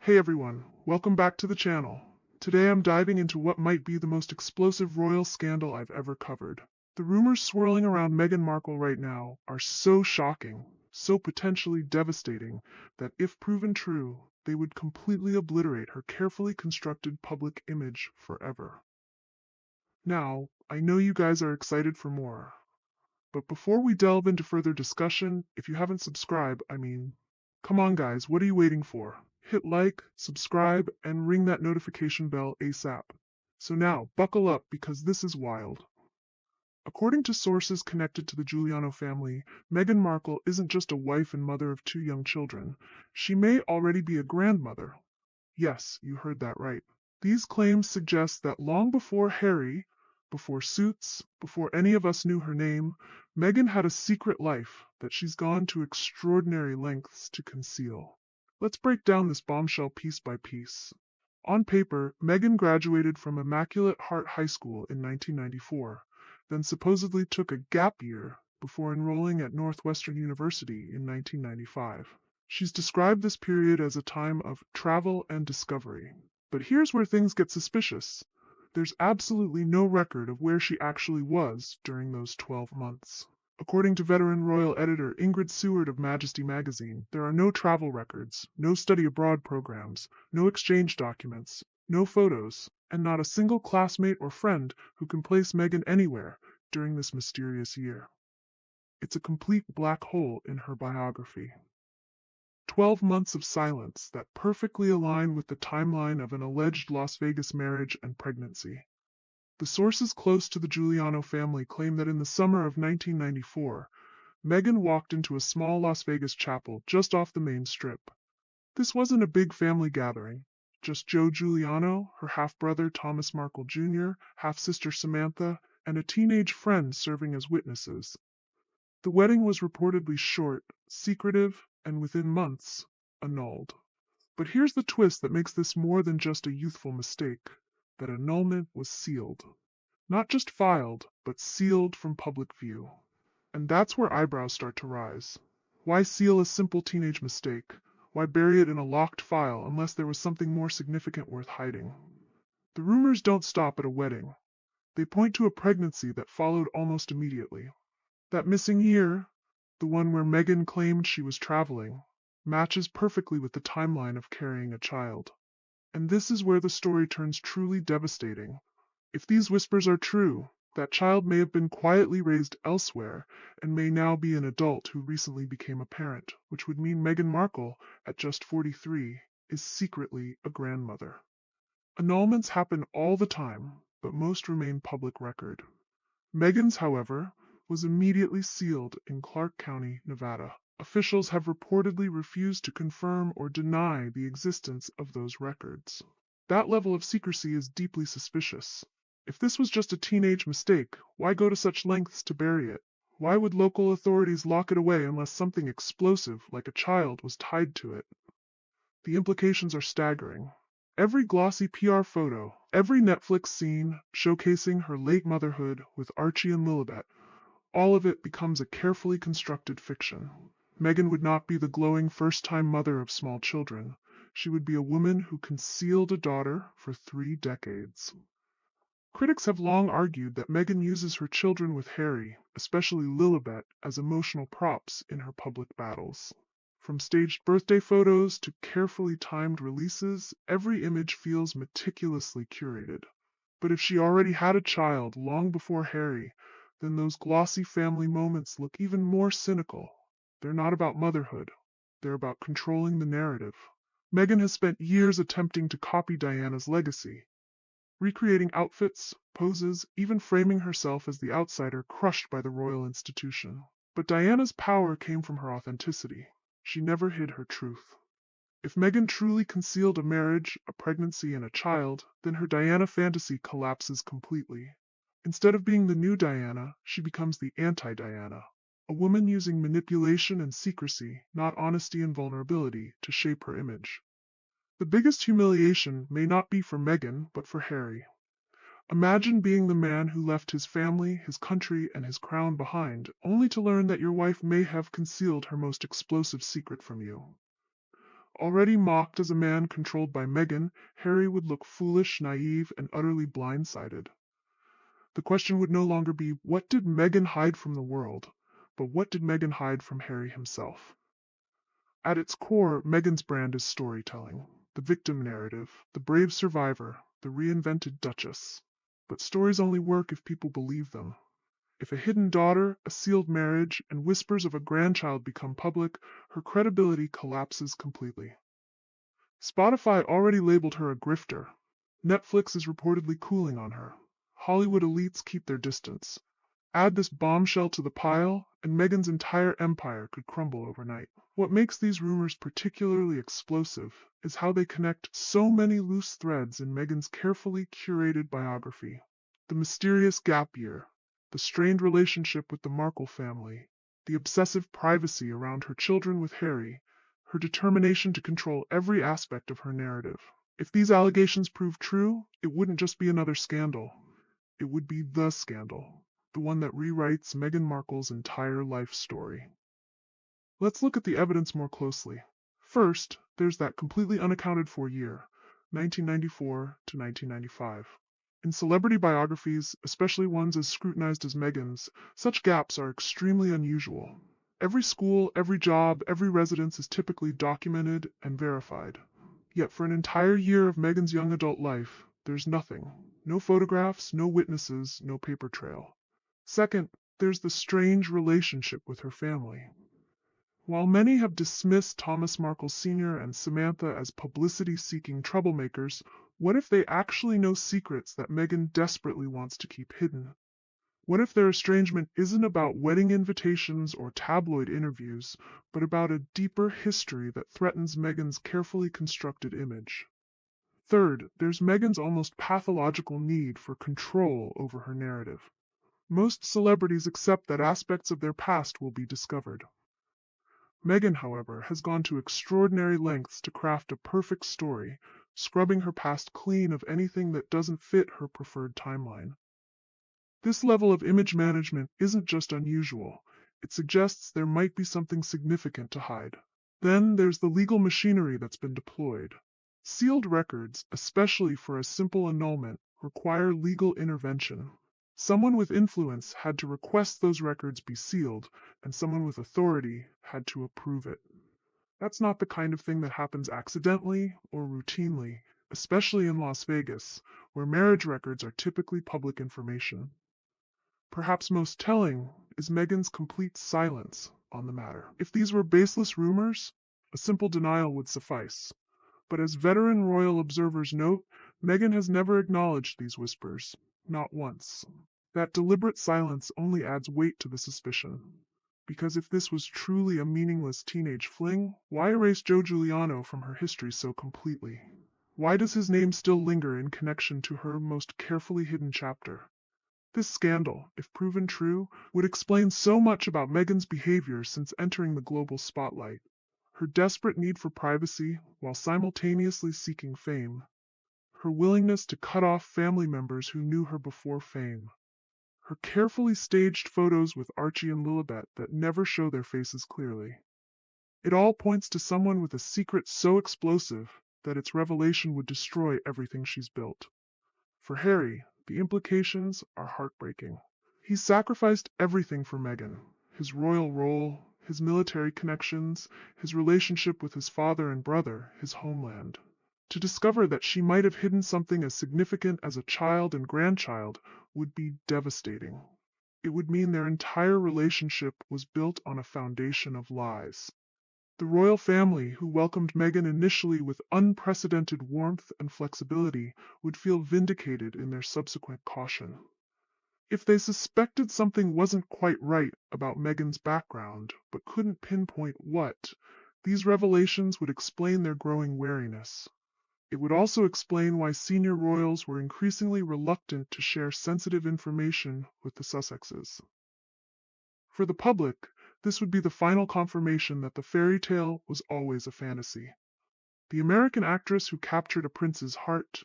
Hey everyone, welcome back to the channel. Today I'm diving into what might be the most explosive royal scandal I've ever covered. The rumors swirling around Meghan Markle right now are so shocking, so potentially devastating, that if proven true, they would completely obliterate her carefully constructed public image forever. Now, I know you guys are excited for more, but before we delve into further discussion, if you haven't subscribed, come on guys, what are you waiting for? Hit like, subscribe, and ring that notification bell ASAP. So now, buckle up because this is wild. According to sources connected to the Giuliano family, Meghan Markle isn't just a wife and mother of two young children. She may already be a grandmother. Yes, you heard that right. These claims suggest that long before Harry, before Suits, before any of us knew her name, Meghan had a secret life that she's gone to extraordinary lengths to conceal. Let's break down this bombshell piece by piece. On paper, Meghan graduated from Immaculate Heart High School in 1994, then supposedly took a gap year before enrolling at Northwestern University in 1995. She's described this period as a time of travel and discovery. But here's where things get suspicious. There's absolutely no record of where she actually was during those 12 months. According to veteran royal editor Ingrid Seward of Majesty magazine, there are no travel records, no study abroad programs, no exchange documents, no photos, and not a single classmate or friend who can place Meghan anywhere during this mysterious year. It's a complete black hole in her biography. 12 months of silence that perfectly align with the timeline of an alleged Las Vegas marriage and pregnancy. The sources close to the Giuliano family claim that in the summer of 1994, Meghan walked into a small Las Vegas chapel just off the main strip. This wasn't a big family gathering, just Joe Giuliano, her half-brother Thomas Markle Jr., half-sister Samantha, and a teenage friend serving as witnesses. The wedding was reportedly short, secretive, and within months, annulled. But here's the twist that makes this more than just a youthful mistake: that annulment was sealed. Not just filed, but sealed from public view. And that's where eyebrows start to rise. Why seal a simple teenage mistake? Why bury it in a locked file unless there was something more significant worth hiding? The rumors don't stop at a wedding. They point to a pregnancy that followed almost immediately. That missing year, the one where Meghan claimed she was traveling, matches perfectly with the timeline of carrying a child. And this is where the story turns truly devastating. If these whispers are true, that child may have been quietly raised elsewhere and may now be an adult who recently became a parent, which would mean Meghan Markle, at just 43, is secretly a grandmother. Annulments happen all the time, but most remain public record. Meghan's, however, was immediately sealed in Clark County, Nevada. Officials have reportedly refused to confirm or deny the existence of those records. That level of secrecy is deeply suspicious. If this was just a teenage mistake, why go to such lengths to bury it? Why would local authorities lock it away unless something explosive, like a child, was tied to it? The implications are staggering. Every glossy PR photo, every Netflix scene showcasing her late motherhood with Archie and Lilibet, all of it becomes a carefully constructed fiction. Meghan would not be the glowing first-time mother of small children. She would be a woman who concealed a daughter for 3 decades. Critics have long argued that Meghan uses her children with Harry, especially Lilibet, as emotional props in her public battles. From staged birthday photos to carefully timed releases, every image feels meticulously curated. But if she already had a child long before Harry, then those glossy family moments look even more cynical. They're not about motherhood. They're about controlling the narrative. Meghan has spent years attempting to copy Diana's legacy, recreating outfits, poses, even framing herself as the outsider crushed by the royal institution. But Diana's power came from her authenticity. She never hid her truth. If Meghan truly concealed a marriage, a pregnancy, and a child, then her Diana fantasy collapses completely. Instead of being the new Diana, she becomes the anti-Diana, a woman using manipulation and secrecy, not honesty and vulnerability, to shape her image. The biggest humiliation may not be for Meghan, but for Harry. Imagine being the man who left his family, his country, and his crown behind, only to learn that your wife may have concealed her most explosive secret from you. Already mocked as a man controlled by Meghan, Harry would look foolish, naive, and utterly blindsided. The question would no longer be, what did Meghan hide from the world? But what did Meghan hide from Harry himself? At its core, Meghan's brand is storytelling. The victim narrative, the brave survivor, the reinvented Duchess. But stories only work if people believe them. If a hidden daughter, a sealed marriage, and whispers of a grandchild become public, her credibility collapses completely. Spotify already labeled her a grifter. Netflix is reportedly cooling on her. Hollywood elites keep their distance. Add this bombshell to the pile, and Meghan's entire empire could crumble overnight. What makes these rumors particularly explosive is how they connect so many loose threads in Meghan's carefully curated biography. The mysterious gap year, the strained relationship with the Markle family, the obsessive privacy around her children with Harry, her determination to control every aspect of her narrative. If these allegations prove true, it wouldn't just be another scandal. It would be the scandal, the one that rewrites Meghan Markle's entire life story. Let's look at the evidence more closely. First, there's that completely unaccounted for year, 1994 to 1995. In celebrity biographies, especially ones as scrutinized as Meghan's, such gaps are extremely unusual. Every school, every job, every residence is typically documented and verified. Yet for an entire year of Meghan's young adult life, there's nothing. No photographs, no witnesses, no paper trail. Second, there's the strange relationship with her family. While many have dismissed Thomas Markle Sr. and Samantha as publicity-seeking troublemakers, what if they actually know secrets that Meghan desperately wants to keep hidden? What if their estrangement isn't about wedding invitations or tabloid interviews, but about a deeper history that threatens Meghan's carefully constructed image? Third, there's Meghan's almost pathological need for control over her narrative. Most celebrities accept that aspects of their past will be discovered. Meghan, however, has gone to extraordinary lengths to craft a perfect story, scrubbing her past clean of anything that doesn't fit her preferred timeline. This level of image management isn't just unusual, it suggests there might be something significant to hide. Then there's the legal machinery that's been deployed. Sealed records, especially for a simple annulment, require legal intervention. Someone with influence had to request those records be sealed, and someone with authority had to approve it. That's not the kind of thing that happens accidentally or routinely, especially in Las Vegas, where marriage records are typically public information. Perhaps most telling is Meghan's complete silence on the matter. If these were baseless rumors, a simple denial would suffice. But as veteran royal observers note, Meghan has never acknowledged these whispers, not once. That deliberate silence only adds weight to the suspicion. Because if this was truly a meaningless teenage fling, why erase Joe Giuliano from her history so completely? Why does his name still linger in connection to her most carefully hidden chapter? This scandal, if proven true, would explain so much about Meghan's behavior since entering the global spotlight. Her desperate need for privacy while simultaneously seeking fame. Her willingness to cut off family members who knew her before fame. Her carefully staged photos with Archie and Lilibet that never show their faces clearly. It all points to someone with a secret so explosive that its revelation would destroy everything she's built. For Harry, the implications are heartbreaking. He's sacrificed everything for Meghan, his royal role, his military connections, his relationship with his father and brother, his homeland. To discover that she might have hidden something as significant as a child and grandchild would be devastating. It would mean their entire relationship was built on a foundation of lies. The royal family, who welcomed Meghan initially with unprecedented warmth and flexibility, would feel vindicated in their subsequent caution. If they suspected something wasn't quite right about Meghan's background, but couldn't pinpoint what, these revelations would explain their growing wariness. It would also explain why senior royals were increasingly reluctant to share sensitive information with the Sussexes. For the public, this would be the final confirmation that the fairy tale was always a fantasy. The American actress who captured a prince's heart,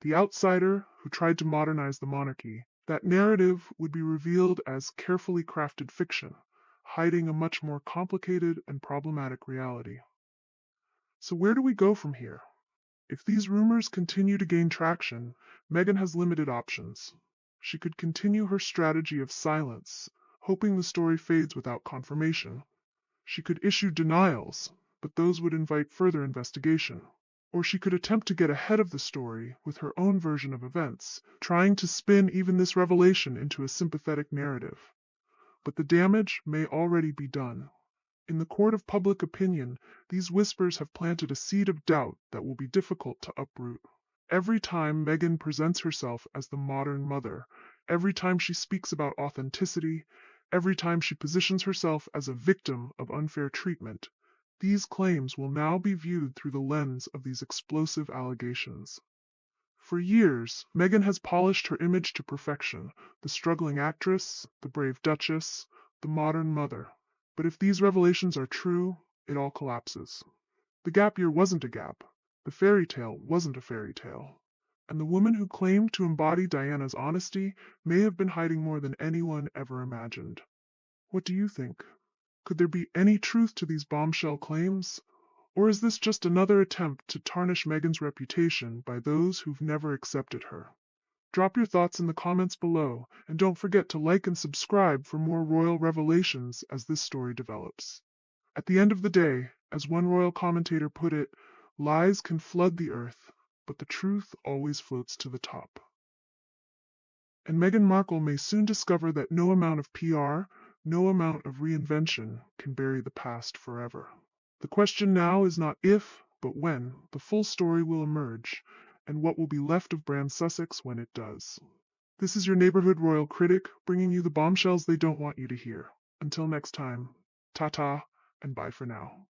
the outsider who tried to modernize the monarchy, that narrative would be revealed as carefully crafted fiction, hiding a much more complicated and problematic reality. So where do we go from here? If these rumors continue to gain traction, Meghan has limited options. She could continue her strategy of silence, hoping the story fades without confirmation. She could issue denials, but those would invite further investigation. Or she could attempt to get ahead of the story with her own version of events, trying to spin even this revelation into a sympathetic narrative. But the damage may already be done. In the court of public opinion, these whispers have planted a seed of doubt that will be difficult to uproot. Every time Meghan presents herself as the modern mother, every time she speaks about authenticity, every time she positions herself as a victim of unfair treatment, these claims will now be viewed through the lens of these explosive allegations. For years, Meghan has polished her image to perfection: the struggling actress, the brave duchess, the modern mother. But if these revelations are true, it all collapses. The gap year wasn't a gap. The fairy tale wasn't a fairy tale. And the woman who claimed to embody Diana's honesty may have been hiding more than anyone ever imagined. What do you think? Could there be any truth to these bombshell claims? Or is this just another attempt to tarnish Meghan's reputation by those who've never accepted her? Drop your thoughts in the comments below, and don't forget to like and subscribe for more royal revelations as this story develops. At the end of the day, as one royal commentator put it, lies can flood the earth, but the truth always floats to the top. And Meghan Markle may soon discover that no amount of PR, no amount of reinvention can bury the past forever. The question now is not if, but when, the full story will emerge, and what will be left of Brand Sussex when it does. This is your neighborhood royal critic, bringing you the bombshells they don't want you to hear. Until next time, ta-ta, and bye for now.